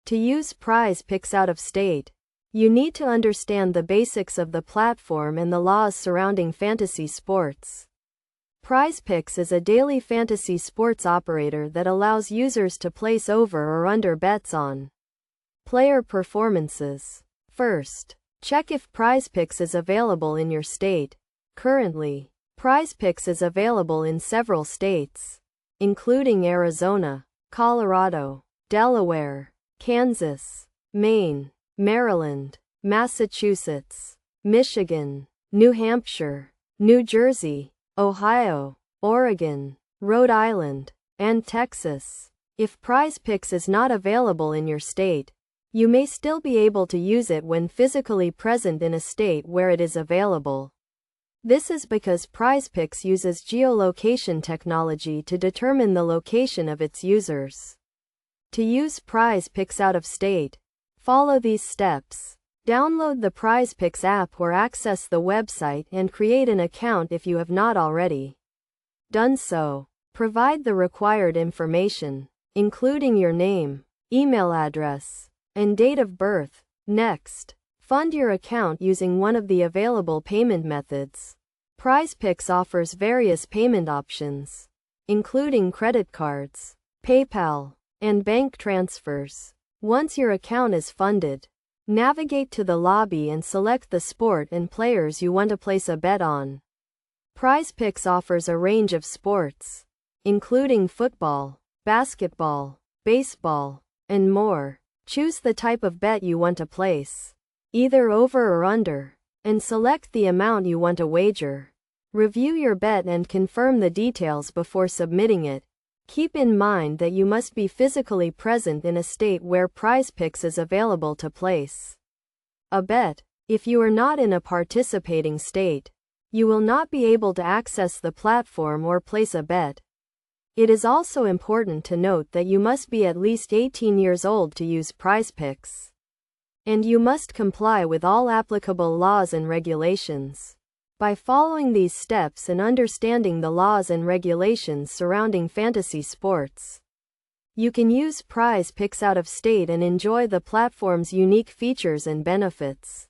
To use Prizepicks out of state, you need to understand the basics of the platform and the laws surrounding fantasy sports. Prizepicks is a daily fantasy sports operator that allows users to place over or under bets on player performances. First, check if Prizepicks is available in your state. Currently, Prizepicks is available in several states, including Arizona, Colorado, Delaware, Kansas, Maine, Maryland, Massachusetts, Michigan, New Hampshire, New Jersey, Ohio, Oregon, Rhode Island, and Texas. If Prizepicks is not available in your state, you may still be able to use it when physically present in a state where it is available. This is because Prizepicks uses geolocation technology to determine the location of its users. To use Prizepicks out of state, follow these steps. Download the Prizepicks app or access the website and create an account if you have not already done so. Provide the required information, including your name, email address, and date of birth. Next, fund your account using one of the available payment methods. Prizepicks offers various payment options, including credit cards, PayPal, and bank transfers. Once your account is funded, navigate to the lobby and select the sport and players you want to place a bet on. Prizepicks offers a range of sports, including football, basketball, baseball, and more. Choose the type of bet you want to place, either over or under, and select the amount you want to wager. Review your bet and confirm the details before submitting it. Keep in mind that you must be physically present in a state where Prizepicks is available to place a bet. If you are not in a participating state, you will not be able to access the platform or place a bet. It is also important to note that you must be at least 18 years old to use Prizepicks, and you must comply with all applicable laws and regulations. By following these steps and understanding the laws and regulations surrounding fantasy sports, you can use Prizepicks out of state and enjoy the platform's unique features and benefits.